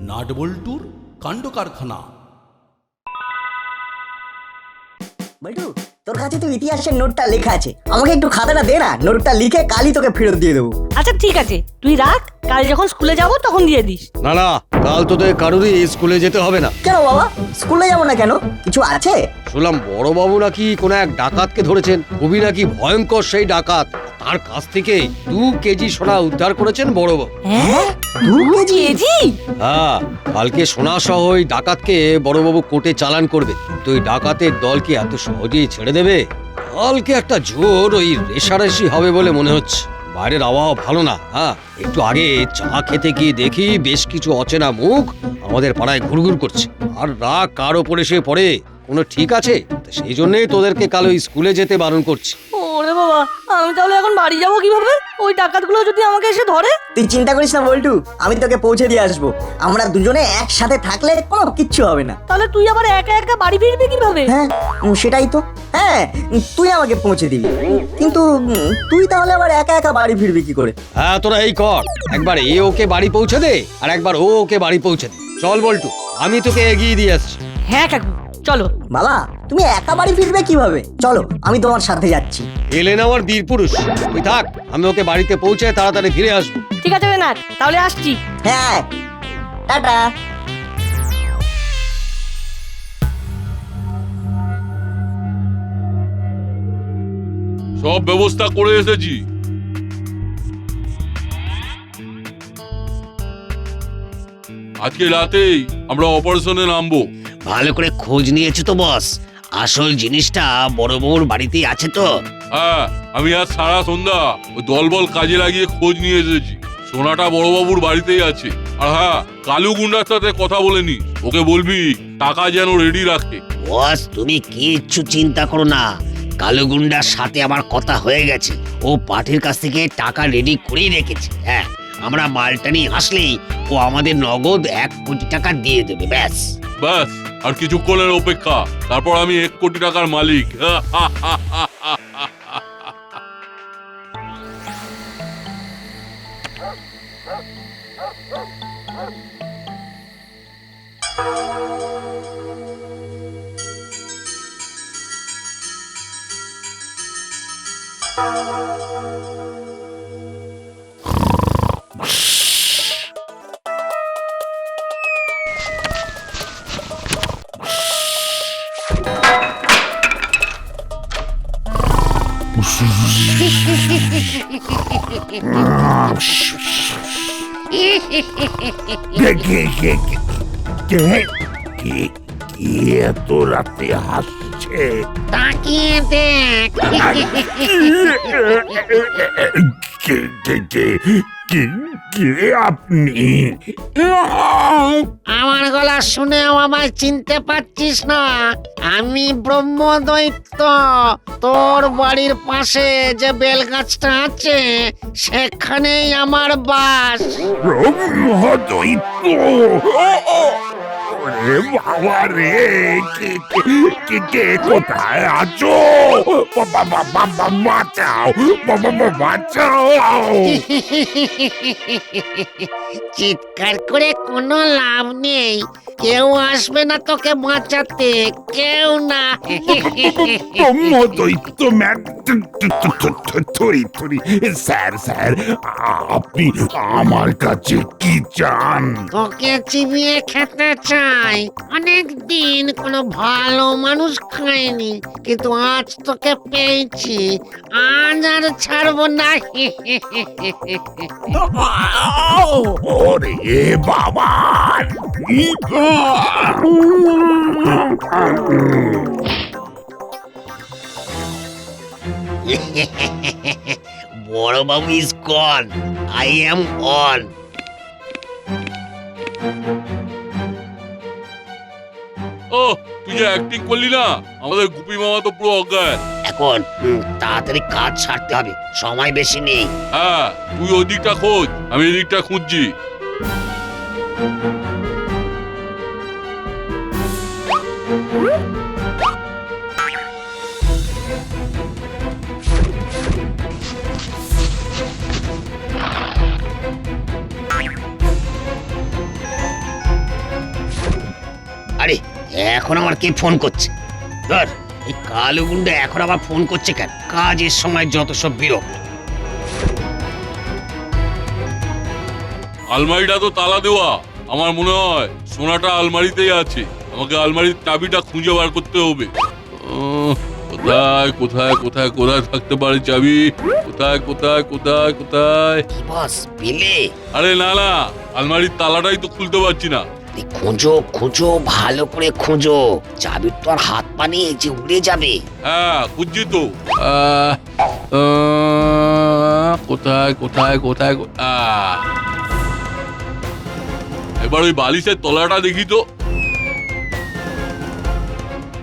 নাটবল্টুর কাণ্ড কারখানা। বল্টু, তোর কাছে তো ইতিহাসের নোটটা লেখা আছে, আমাকে একটু খাতাটা দে না, নোটটা লিখে কালই তোকে ফেরত দিয়ে দেবো। আচ্ছা ঠিক আছে, তুই রাখ, কাল যখন স্কুলে যাব তখন দিয়ে দিস। না না, কাল তোদের কারোরই স্কুলে যেতে হবে না। কেন বাবা, স্কুলে যাবো না কেন? কিছু আছে? শুনলাম বড়বাবু নাকি কোনো এক ডাকাতকে ধরেছেন, খুবই নাকি ভয়ঙ্কর সেই ডাকাত। তার কাছ থেকে 2 কেজি সোনা উদ্ধার করেছেন বড়বাবু। হ্যাঁ, 2 কেজি? হ্যাঁ, কালকে সোনা সহ ওই ডাকাতকে বড়বাবু কোর্টে চালান করবে। তো ওই ডাকাতের দলকে এত সহজেই ছেড়ে দেবে? কালকে একটা জোর ওই রেশারেশি হবে বলে মনে হচ্ছে। বাইরের আবহাওয়া ভালো না। হ্যাঁ, একটু আগে চা খেতে গিয়ে দেখি বেশ কিছু অচেনা মুখ আমাদের পাড়ায় ঘুরঘুর করছে। আর রাগ কার ওপরে সে পড়ে কোনো ঠিক আছে? সেই জন্যই তোদেরকে কাল ওই স্কুলে যেতে বারণ করছি। ওরে বাবা, আমি তাহলে এখন বাড়ি যাব কিভাবে? ওই ডাকাতগুলো যদি আমাকে এসে ধরে? তুই চিন্তা করিস না বল্টু, আমি তোকে পৌঁছে দিয়ে আসবো। আমরা দুজনে একসাথে থাকলে কোনো কিচ্ছু হবে না। তাহলে তুই আবার একা একা বাড়ি ফিরবি কিভাবে? হ্যাঁ, সেটাই তো। হ্যাঁ, তুই আমাকে পৌঁছে দিবি, কিন্তু তুই তাহলে আবার একা একা বাড়ি ফিরবি কি করে? হ্যাঁ, তোরা এই কর, একবার এ ওকে বাড়ি পৌঁছে দে আর একবার ও ওকে বাড়ি পৌঁছে দে। চল বল্টু, আমি তোকে এগিয়ে দিয়ে আসছি। হ্যাঁ কাকু, চলো। বাবা, তুমি একা বাড়ি ফিরবে কিভাবে? চলো, আমি তোমার সাথে যাচ্ছি। এলেন আমার বীর পুরুষ, তুই থাক, আমি ওকে বাড়িতে পৌঁছে তাড়াতাড়ি ফিরে আসবো। ঠিক আছে না, তাহলে আসছি। হ্যাঁ, টাটা। সব ব্যবস্থা করে এসেছি। আজকে রাতেই আমরা অপারেশনে নামবো। ভালো করে খোঁজ নিয়েছো তো বস? আসল জিনিসটা বড়বাবুর বাড়িতেই আছে তো? হ্যাঁ, আমি আজ সারা সন্ধ্যা ওই দলবল কাজে লাগিয়ে খোঁজ নিয়ে এসেছি। সোনাটা বড়বাবুর বাড়িতেই আছে। আর হ্যাঁ, কালু গুন্ডার সাথে কথা বলে নি, ওকে বলবি টাকা যেন রেডি রাখে। বস তুমি কিচ্ছু চিন্তা করো না, কালো গুন্ডার সাথে আমার কথা হয়ে গেছে। ও পাঠির কাছ থেকে টাকা রেডি করেই রেখেছে। হ্যাঁ, আমরা মালটা নিয়ে আসলেই ও আমাদের নগদ 1 কোটি টাকা দিয়ে দেবে। ব্যাস ব্যাস, আর কিছুক্ষণের অপেক্ষা, তারপর আমি 1 কোটি টাকার মালিক। এত রাতে হাসছে? তাকিয়ে দেখ। কে আপনি? আমার গলা শুনেও আমায় চিনতে পারছিস না? আমি ব্রহ্মদৈত্য। তোর বাড়ির পাশে যে বেলগাছটা আছে সেখানেই আমার বাস। ব্রহ্মদৈত্য? ওরে বাবা রে, কে কোথায় আছো? বাঁচাও, বাঁচাও। চিৎকার করে কোনো লাভ নেই, কেউ আসবে না তোকে বাঁচাতে, কেউ না। ব্রহ্মদৈত্য ম্যান, স্যার, আপনি আমার কাছে কি চান? তোকে চিবিয়ে খেতে চাই। অনেক দিন কোনো ভালো মানুষ খায়নি, কিন্তু আজ তোকে পেয়েছি, আজ আর ছাড়বো না। ওরে বাবা! বড়বাবু is gone, I am on. ও, তুই যে অ্যাক্টিং করলি না, আমাদের গুপি মামা তো পুরো অজ্ঞান। এখন তাড়াতাড়ি কাজ ছাড়তে হবে, সময় বেশি নেই। হ্যাঁ, তুই ওই দিকটা খোঁজ, আমি এদিকটা খুঁজছি। আরে এখন আমার কে ফোন করছে? ধর, এই কালো গুন্ডা এখন আবার ফোন করছে কেন? কাজের সময় যত সব বিরক্ত। আলমারিটা তো তালা দেওয়া, আমার মনে হয় সোনাটা আলমারিতেই আছে। আমাকে আলমারির চাবিটা খুঁজে বার করতে হবে। কোথায় কোথায় কোথায় কোথায় থাকতে পারে চাবি? কোথায় কোথায় কোথায় কোথায়? কি বস, পেলে? আরে না না, আলমারির তালাটাই তো খুলতে পারছি না। এই খোঁজো খোঁজো, ভালো করে খোঁজো, চাবির তো আর হাত পা নেই যে উড়ে যাবে। হ্যাঁ খুঁজছি তো। কোথায় কোথায় কোথায় এবার ওই বালিশের তলাটা দেখি তো।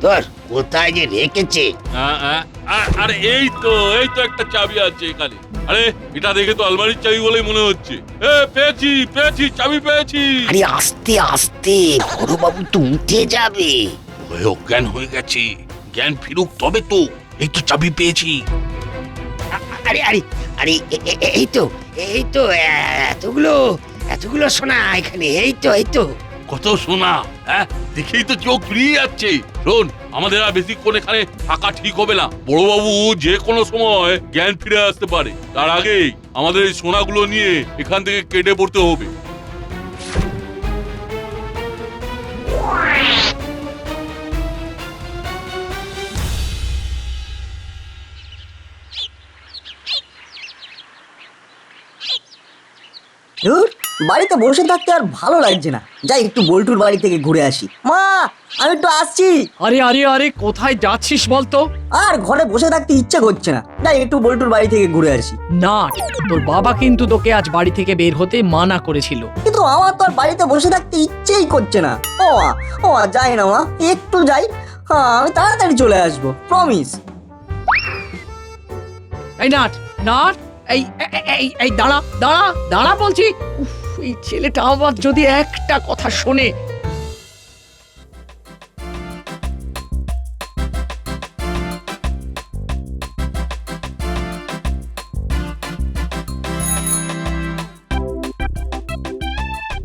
ধর, কোথায় যে রেখেছে? আরে এই তো একটা চাবি আছে এখানে। আরে এটা দেখে তো আলমারির চাবি বলেই মনে হচ্ছে। পেয়েছি পেয়েছি, চাবি পেয়েছি। আরে আস্তে আস্তে, বড় বাবু তো উঠে যাবে। অজ্ঞান হয়ে গেছে, জ্ঞান ফিরুক তবে তো। এই তো চাবি পেয়েছি। আরে আরে আরে এই তো এতগুলো এতগুলো সোনা এখানে। এই তো কত সোনা! হ্যাঁ, দেখেই তো চোখ ফিরিয়ে যাচ্ছে। শোন, আমাদের আর বেশিক্ষণ এখানে থাকা ঠিক হবে না। বড়বাবু যে কোনো সময় জ্ঞান ফিরে আসতে পারে। তার আগেই আমাদের এই সোনাগুলো নিয়ে এখান থেকে কেটে পড়তে হবে। ধুর, বাড়িতে বসে থাকতে আর ভালো লাগছে না। যাই একটু বল্টুর বাড়ি থেকে ঘুরে আসি। মা, আমি একটু আসছি। আরে আরে আরে কোথায় যাচ্ছিস বলতো? আর ঘরে বসে থাকতে ইচ্ছে করছে না। যাই একটু বল্টুর বাড়ি থেকে ঘুরে আসি। না, তোর বাবা কিন্তু তোকে আজ বাড়ি থেকে বের হতে মানা করেছিল। কিন্তু আমার তো আর বাড়িতে বসে থাকতে ইচ্ছেই করছে না। ও মা, যাই না মা, একটু যাই। হ্যাঁ, আমি তাড়াতাড়ি চলে আসবো, প্রমিস। এই নাট নাট, এই এই এই দাঁড়া দাঁড়া দাঁড়া বলছি। উফ, এই ছেলেটা আবার যদি একটা কথা শোনে।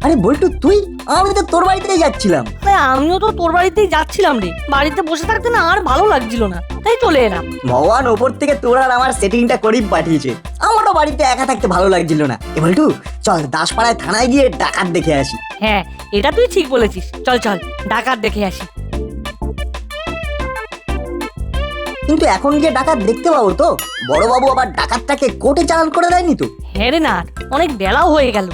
আরে বল্টু, তুই? আমি তো তোর বাড়িতেই যাচ্ছিলাম। আরে আমিও তো তোর বাড়িতেই যাচ্ছিলাম রে। বাড়িতে বসে থাকতে না আর ভালো লাগছিল না, তাই চলে এলাম। ভগবান ওপর থেকে তোর আর আমার সেটিংটা করেই পাঠিয়েছে। আমারও বাড়িতে একা থাকতে ভালো লাগছিল না। এ বল্টু, চল দাসপাড়ায় থানায় গিয়ে ডাকাত দেখে আসি। হ্যাঁ, এটা তুই ঠিক বলেছিস। চল চল, ডাকাত দেখে আসি। কিন্তু এখন গিয়ে ডাকাত দেখতে পাবো তো? বড়বাবু আবার ডাকাতটাকে কোর্টে চালান করে দেয়নি তো? হ্যাঁ রে, না অনেক বেলাও হয়ে গেল।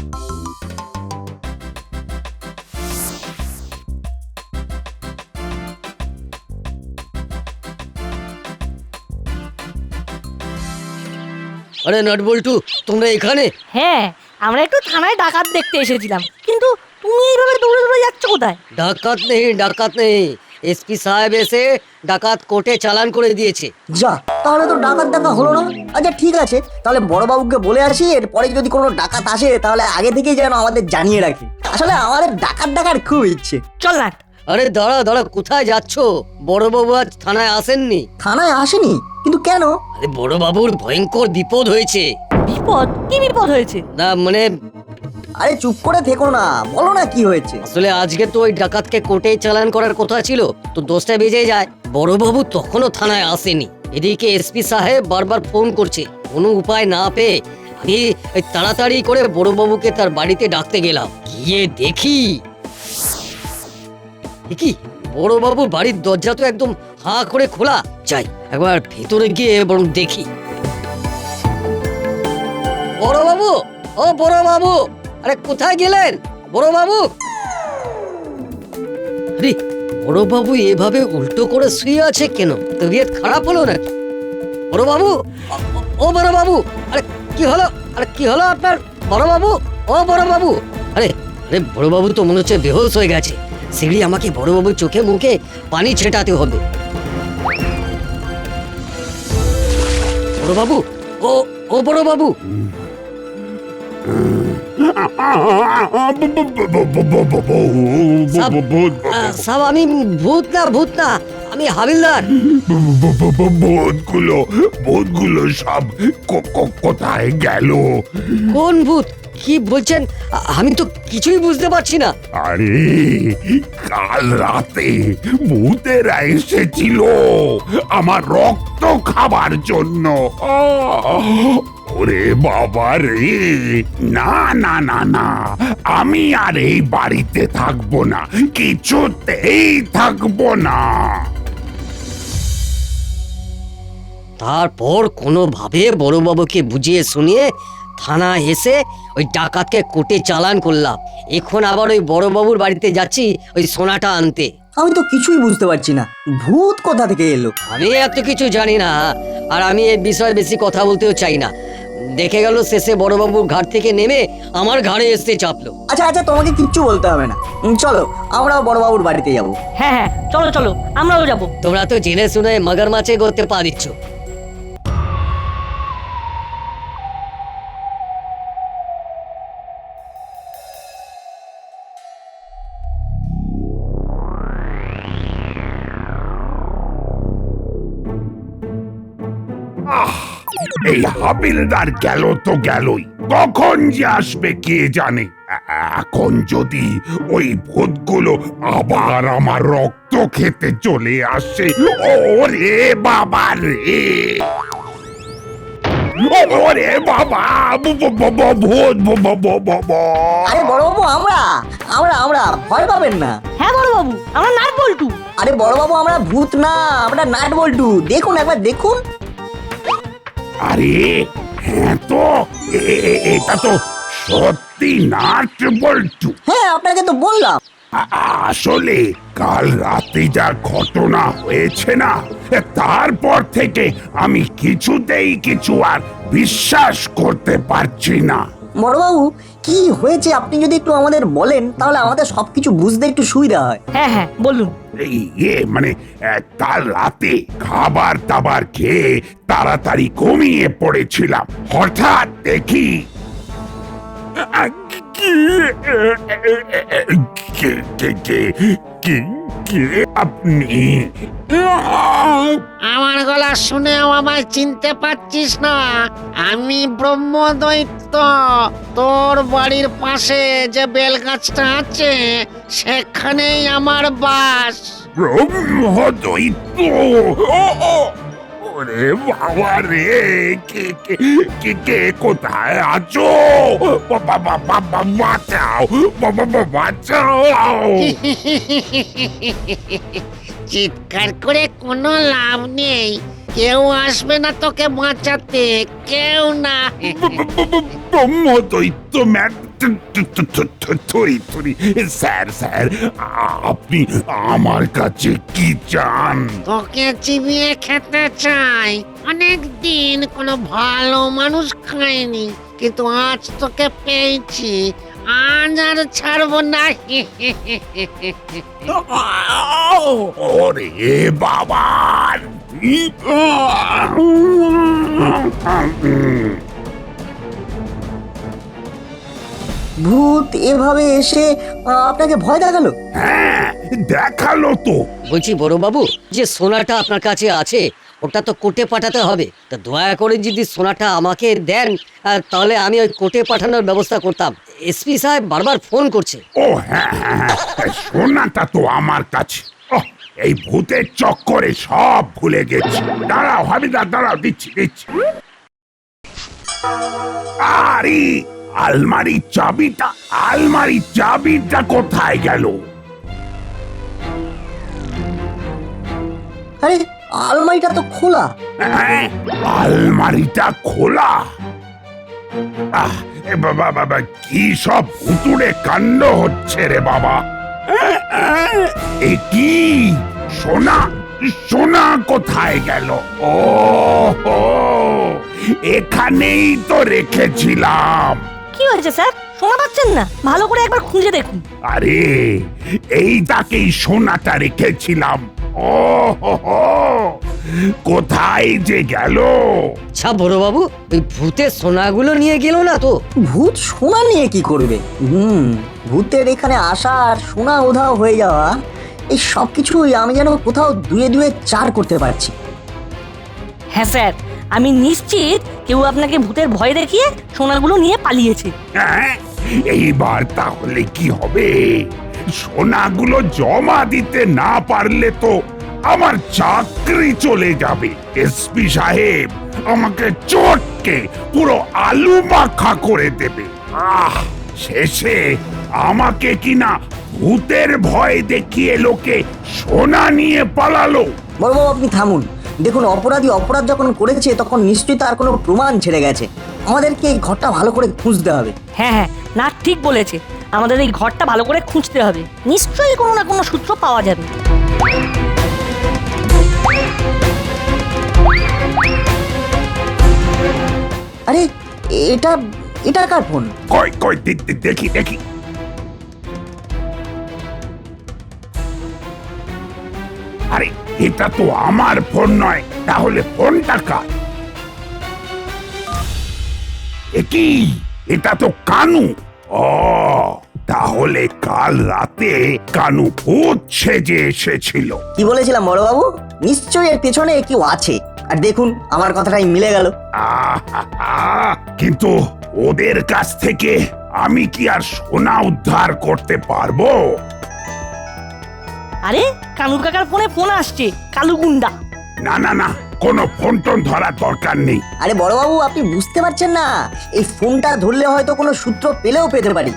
আরে নাটবল্টু, তোমরা এখানে? হ্যাঁ, আমরা একটু থানায় ডাকাত দেখতে এসেছিলাম। কিন্তু তুমি এইভাবে দৌড়ে দৌড়ে যাচ্ছ কোথায়? ডাকাত নেই। এসপি সাহেব এসে ডাকাত কোর্টে চালান করে দিয়েছে। যা, তাহলে তো ডাকাত দেখা হলো না। আচ্ছা ঠিক আছে, তাহলে বড়বাবুকে বলে আসি, এরপরে যদি কোনো ডাকাত আসে তাহলে আগে থেকেই যেন আমাদের জানিয়ে রাখে। আসলে আমাদের ডাকাত দেখার খুব ইচ্ছে। চল না। আরে দাঁড়া, কোথায় যাচ্ছ? বড়বাবু আজ থানায় আসেননি। থানায় আসেনি? কিন্তু কেন? আরে বড়বাবুর ভয়ঙ্কর বিপদ হয়েছে। বিপদ? কি বিপদ হয়েছে? না মানে, আরে চুপ করে থেকো না, বলো না কি হয়েছে। আসলে আজকে তো ওই ডাকাতকে কোর্টে চালান করার কথা ছিল, তো 10টা বেজে যায়। বড়বাবু তখনও থানায় আসেনি। এদিকে এসপি সাহেব বারবার ফোন করছে। কোনো উপায় না পেয়ে আমি তাড়াতাড়ি করে বড়বাবুকে তার বাড়িতে ডাকতে গেলাম। গিয়ে দেখি কি বড়বাবুর বাড়ির দরজা তো একদম হাঁ করে খোলা। যাই একবার ভেতরে গিয়ে বরং দেখি। বড়বাবু, ও বড়বাবু, আরে কোথায় গেলেন বড়বাবু? আরে বড়বাবু এভাবে উল্টো করে শুয়ে আছে কেন? তবিয়ত খারাপ হলো নাকি? বড়বাবু, ও বড়বাবু, আরে কি হলো? আরে কি হলো আপনার বড়বাবু? ও বড়বাবু, আরে আরে বড়বাবু তো মনে হচ্ছে বেহোশ হয়ে গেছে। সিঁড়ি আমাকে বড়বাবুর চোখে মুখে পানি ছেটাতে হবে। বড়বাবু, ও বড়বাবু। সব আমি ভূত না, আমি হাবিলদার। ভূতগুলো সব কোথায় গেল? কোন ভূত? কি বলছেন? আমি তো কিছুই বুঝতে পারছি না। আরে কাল রাতে ভূতেরা এসেছিল আমার রক্ত খাবার জন্য। ওরে বাবা রে, না না না না, আমি আর এই বাড়িতে থাকবো না, কিছুতেই থাকবো না। তারপর কোনোভাবে বড়বাবুকে বুঝিয়ে শুনিয়ে থানায় এসে ওই ডাকাতকে কোর্টে চালান করলাম। এখন আবার ওই বড়বাবুর বাড়িতে যাচ্ছি ওই সোনাটা আনতে। আমি তো কিছুই বুঝতে পারছি না, ভূত কোথা থেকে এলো? আমি এত কিছু জানি না, আর আমি এই বিষয়ে বেশি কথা বলতেও চাই না। দেখে গেল শেষে বড়বাবুর ঘাট থেকে নেমে আমার ঘাড়ে এসে চাপলো। আচ্ছা আচ্ছা, তোমাকে কিচ্ছু বলতে হবে না, চলো আমরাও বড়বাবুর বাড়িতে যাবো। হ্যাঁ হ্যাঁ, চলো চলো, আমরাও যাবো। তোমরা তো জেনে শুনে মগরমাছে করতে পারিচ্ছ। এই হাবিলদার গেল তো গেলই, কখন যে আসবে কে জানে। এখন যদি ওই ভূতগুলো আবার আমার রক্ত খেতে চলে আসে, ওরে বাবা রে, ওরে বাবা, ভূত। আরে বড়বাবু, আমরা আমরা আমরা ভয় পাবেন না। হ্যাঁ বড়বাবু, আমরা নাট বল্টু। আরে বড়বাবু, আমরা ভূত না, আমরা নাট বল্টু। দেখুন একবার দেখুন। আরে হ্যাঁ তো, এটা তো সত্যি নাট বল্টু। হ্যাঁ, আপনাকে তো বললাম। আসলে কাল রাতে যা ঘটনা হয়েছে না, তারপর থেকে আমি কিছুতেই কিছু আর বিশ্বাস করতে পারছি না। বড়বাবু, কি হয়েছে আপনি যদি একটু আমাদের বলেন, তাহলে আমাদের সবকিছু বুঝতে একটু সুবিধা হয়। হ্যাঁ হ্যাঁ, বলুন। এই মানে কাল রাতে খাবার দাবার খেয়ে তাড়াতাড়ি ঘুমিয়ে পড়েছিলাম, হঠাৎ দেখি কে আপনি? আমার গলা শুনেও আমায় চিনতে পারছিস না? আমি ব্রহ্মদৈত্য। তোর বাড়ির পাশে যে বেলগাছটা আছে সেখানেই আমার বাস। ব্রহ্মদৈত্য? ওরে বাবা রে, কে কে কে কে কোথায় আছো? বাঁচাও, বাঁচাও। চিৎকার করে কোনো লাভ নেই, কেউ আসবে না তোকে বাঁচাতে, কেউ না। ব্রহ্মদৈত্য ম্যান, স্যার স্যার, আপনি আমার কাছে কি চান? তোকে চিবিয়ে খেতে চাই। অনেক দিন কোনো ভালো মানুষ খায়নি, কিন্তু আজ তোকে পেয়েছি, আজ আর ছাড়বো না। ওরে বাবা, ভূত এভাবে এসে আপনাকে ভয় দেখালো? হ্যাঁ দেখালো তো। বলছি বড়বাবু, যে সোনাটা আপনার কাছে আছে ওটা তো কোর্টে পাঠাতে হবে, তা দয়া করে যদি সোনাটা আমাকে দেন তাহলে আমি ওই কোর্টে পাঠানোর ব্যবস্থা করতাম। এসপি সাহেব বারবার ফোন করছে। ও হ্যাঁ হ্যাঁ, সোনাটা তো আমার কাছে। এই ভূতের চক্করে সব ভুলে গেছি। দাঁড়াও হাবিদার, দাঁড়াও, দিচ্ছি দিচ্ছি। আরে আলমারির চাবিটা কোথায় গেল? আরে আলমারিটা তো খোলা। হ্যাঁ, আলমারিটা খোলা। বাবা বাবা, কি সব ভুতুড়ে কাণ্ড হচ্ছে রে বাবা। এ কি? সোনা কোথায় গেল? ও এখানেই তো রেখেছিলাম। কি হয়েছে স্যার, শোনা পাচ্ছেন না? ভালো করে একবার খুঁজে দেখুন। আরে এই তাকেই সোনাটা রেখেছিলাম। ও কোথায় যে গেল? আচ্ছা বড়বাবু, ওই ভূতের সোনাগুলো নিয়ে গেল না তো? ভূত সোনা নিয়ে কি করবে? ভূতের এখানে আসা আর সোনা উধাও হয়ে যাওয়া, এই সব কিছুই আমি যেন কোথাও দুয়ে দুয়ে চার করতে পারছি। হ্যাঁ স্যার, আমি নিশ্চিত কেউ আপনাকে ভূতের ভয় দেখিয়ে সোনাগুলো নিয়ে পালিয়েছে। হ্যাঁ, এইবার তাহলে কি হবে? সোনাগুলো জমা দিতে না পারলে তো আমার চাকরি চলে যাবে। এসপি সাহেব আমাকে চটকে পুরো আলু মাখা করে দেবে। শেষে আমাকে কিনা ভূতের ভয় দেখিয়ে লোকে সোনা নিয়ে পালালো। বড়বাবু আপনি থামুন। দেখুন, অপরাধী অপরাধ যখন করেছে তখন নিশ্চয়ই তার কোনো প্রমাণ ছেড়ে গেছে। আমাদেরকে এই ঘরটা ভালো করে খুঁজতে হবে। হ্যাঁ হ্যাঁ, না ঠিক বলেছে, আমাদের এই ঘরটা ভালো করে খুঁজতে হবে, নিশ্চয়ই কোনো না কোনো সূত্র পাওয়া যাবে। আরে এটা এটা কার ফোন? কই কই দেখি দেখি। আরে এটা তো আমার ফোন নয়, তাহলে ফোনটা কার? কি এটা তো কানু। ও তাহলে কাল রাতে কানু ভূত সেজে এসেছিল। কি বলেছিলাম বড়বাবু? নিশ্চয়ই এর পেছনে কেউ আছে। আর দেখুন, আমার কথাটাই মিলে গেল। কিন্তু ওদের কাছ থেকে আমি কি আর সোনা উদ্ধার করতে পারবো? আরে কানুর কাকার ফোনে ফোন আসছে, কালু গুন্ডা। না না না, কোনো ফোন টোন ধরার দরকার নেই। আরে বড়বাবু আপনি বুঝতে পারছেন না, এই ফোনটা ধরলে হয়তো কোনো সূত্র পেলেও পেতে পারি।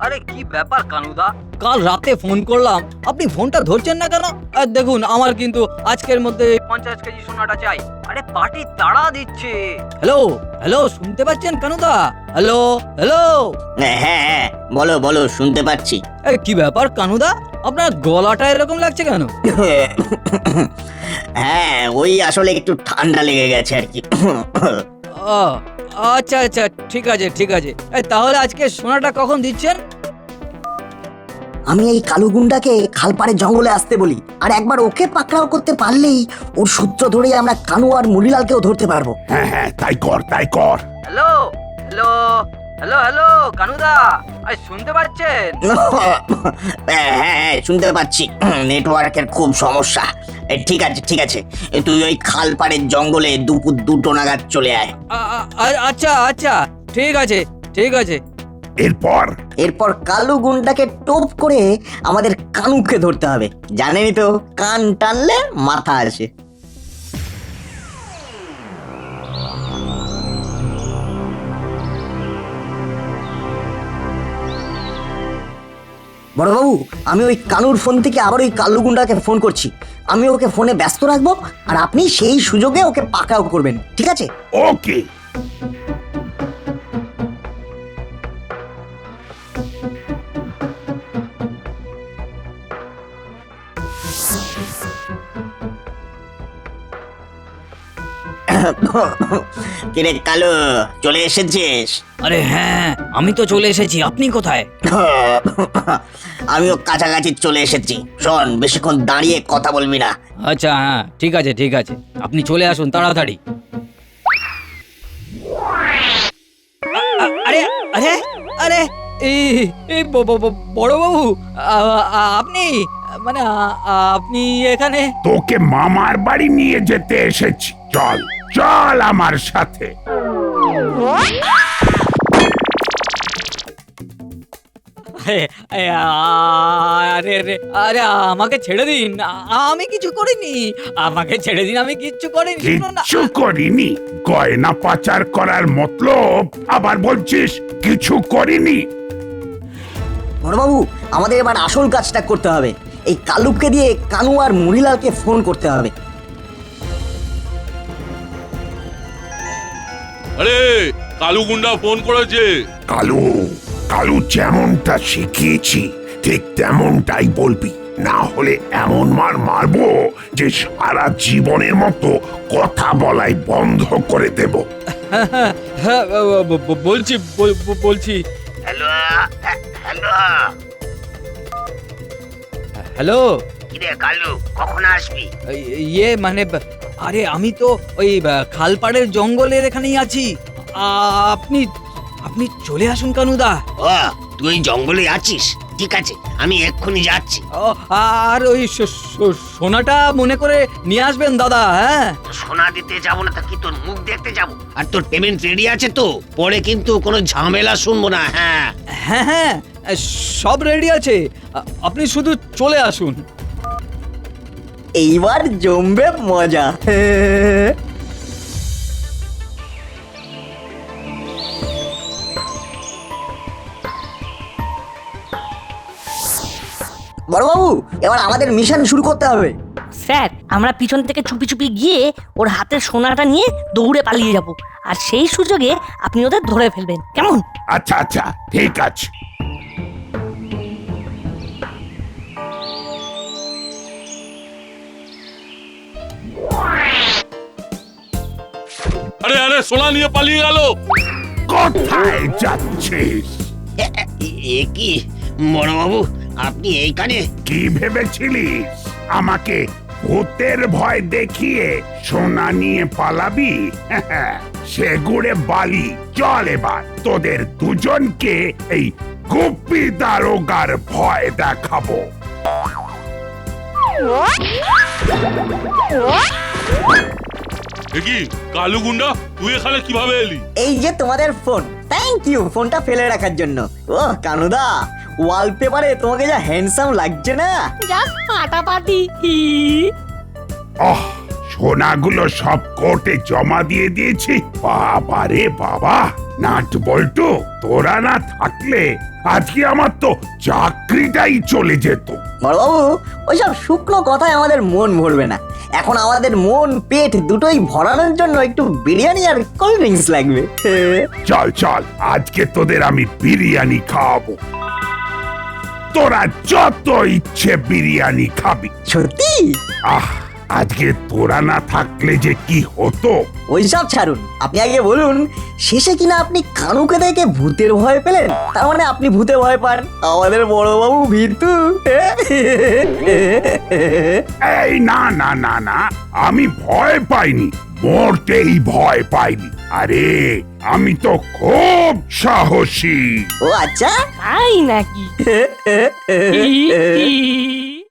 আরে কি ব্যাপার কানুদা, কাল রাতে ফোন করলাম, আপনি ফোনটা ধরছেন না কেন? আর দেখুন, আমার কিন্তু আজকের মধ্যে 50 কেজি সোনাটা চাই। আরে পার্টি তাড়া দিচ্ছে। হ্যালো হ্যালো, শুনতে পাচ্ছেন কানুদা? Hello hello. হ্যাঁ হ্যাঁ, বলো বলো, শুনতে পাচ্ছি। কি ব্যাপার কানুদা, আপনার গলাটা এরকম লাগছে কেন? হ্যাঁ, ওই আসলে একটু ঠান্ডা লেগে গেছে আর কি। ও আচ্ছা আচ্ছা, ঠিক আছে ঠিক আছে। তাহলে আজকে সোনাটা কখন দিচ্ছেন? আমি এই কালু গুন্ডাকে খালপাড়ের জঙ্গলে আসতে বলি, আর একবার ওকে পাকড়াও করতে পারলেই ওর সূত্র ধরে আমরা কানু আর মুড়িলালকেও ধরতে পারবো। হ্যাঁ হ্যাঁ, তাই কর তাই কর। হ্যালো হ্যালো হ্যালো হ্যালো কানুদা, আরে শুনতে পাচ্ছেন? হ্যাঁ শুনতে পাচ্ছি, নেটওয়ার্কের খুব সমস্যা। ঠিক আছে ঠিক আছে, তুই ওই খালপাড়ের জঙ্গলে দুপুর 2টো নাগাদ চলে আয়। আচ্ছা আচ্ছা, ঠিক আছে ঠিক আছে। এরপর কালু গুন্ডাকে টোপ করে আমাদের কানুকে ধরতে হবে। জানেনই তো, কান টানলে মাথা আসে। বড়বাবু, আমি ওই কানুর ফোন থেকে আবার ওই কালু গুন্ডাকে ফোন করছি। আমি ওকে ফোনে ব্যস্ত রাখবো, আর আপনি সেই সুযোগে ওকে পাকড়াও করবেন, ঠিক আছে? ওকে। কিরে কালু, চলে এসেছিস? আরে হ্যাঁ, আমি তো চলে এসেছি, আপনি কোথায়? আমিও কাছাকাছি চলে এসেছি। শোন, বেশিক্ষণ দাঁড়িয়ে কথা বলবি না। আচ্ছা হ্যাঁ, ঠিক আছে ঠিক আছে, আপনি চলে আসুন তাড়াতাড়ি। আরে আরে আরে, এই বড়বাবু, আপনি মানে আপনি এখানে? তোকে মামার বাড়ি নিয়ে যেতে এসেছি, চল চল আমার সাথে। আরে আরে আরে, আমাকে ছেড়ে দিন, আমি কিছু করিনি, আমাকে ছেড়ে দিন, আমি কিচ্ছু করিনি। কিচ্ছু করিনি? গয়না পাচার করার মতলব আবার বলছিস কিছু করিনি? বড়বাবু, আমাদের এবার আসল কাজটা করতে হবে। এই কালুকে দিয়ে কানু আর মুড়িলালকে ফোন করতে হবে। আরে কালু গুন্ডা ফোন করেছে। কালু কালু যেমনটা শিখিয়েছি ঠিক তেমনটাই বলবি, না হলে এমন মার মারবো যে সারা জীবনের মতো কথা বলাই বন্ধ করে দেব। হ্যাঁ বলছি বলছি। হ্যালো হ্যালো হ্যালো, কিরে কালু, কখন আসবি? ইয়ে মানে, আরে আমি তো ওই খালপাড়ের জঙ্গলের এখানেই আছি। আপনি আপনি চলে আসুন কানুদা। ও তুই জঙ্গলে আছিস? ঠিক আছে, আমি এক্ষুনি যাচ্ছি। ও, আর ওই সোনাটা মনে করে নিয়ে আসবেন দাদা, হ্যাঁ? সোনা দিতে যাবো না তা কি তোর মুখ দেখতে যাবো? আর তোর পেমেন্ট রেডি আছে তো? পরে কিন্তু কোনো ঝামেলা শুনবো না। হ্যাঁ হ্যাঁ হ্যাঁ, সব রেডি আছে, আপনি শুধু চলে আসুন। এইবার জমবে মজা। বড়বাবু, এবার আমাদের মিশন শুরু করতে হবে। স্যার, আমরা পিছন থেকে চুপি চুপি গিয়ে ওর হাতের সোনাটা নিয়ে দৌড়ে পালিয়ে যাব, আর সেই সুযোগে আপনি ওদের ধরে ফেলবেন, কেমন? আচ্ছা আচ্ছা, ঠিক আছে। আরে আরে সোনা নিয়ে পালিয়ে গেল। কোথায় যাচ্ছিস? এ কি বড়বাবু, আপনি এইখানে? কি ভেবেছিলিস আমাকে ভূতের ভয় দেখিয়ে সোনা নিয়ে পালাবি? সেগুড়ে বালি। চল এবার তোদের দুজনকে এই গুপ্পি দারোগার ভয় দেখাবো। এ কি কালু গুন্ডা, তুই এখানে কিভাবে এলি? এই যে তোমাদের ফোন, থ্যাংক ইউ ফোনটা ফেলে রাখার জন্য। ও কানুদা, ওয়ালপেপারে তোমাকে যা হ্যান্ডসাম লাগছে না। জাস্ট ফাটাফাটি। সোনাগুলো সব কোর্টে জমা দিয়ে দিয়েছি। বাবা রে বাবা, নাট বল্টু, তোরা না থাকলে আজকে আমার তো চাকরিটাই চলে যেত। বড়বাবু, ওইসব শুকনো কথায় আমাদের মন ভরবে না। এখন আমাদের মন পেট দুটোই ভরানোর জন্য একটু বিরিয়ানি আর কোল্ড ড্রিঙ্কস লাগবে। চল চল, আজকে তোদের আমি বিরিয়ানি খাওয়াবো। তোরা যত ইচ্ছে বিরিয়ানি খাবি। সত্যি? আজকে তোরা না থাকলে যে কি হতো। ওইসব ছাড়ুন, আপনি আগে বলুন, শেষে কিনা আপনি কানুকে দেখে ভূতের ভয় পেলেন? তার মানে আপনি ভূতে ভয় পান, আমাদের বড়বাবু ভীতু। এই না না না না, আমি ভয় পাইনি, মোটেই ভয় পাইনি। আরে আমি তো খুব সাহসী। ও আচ্ছা, তাই নাকি?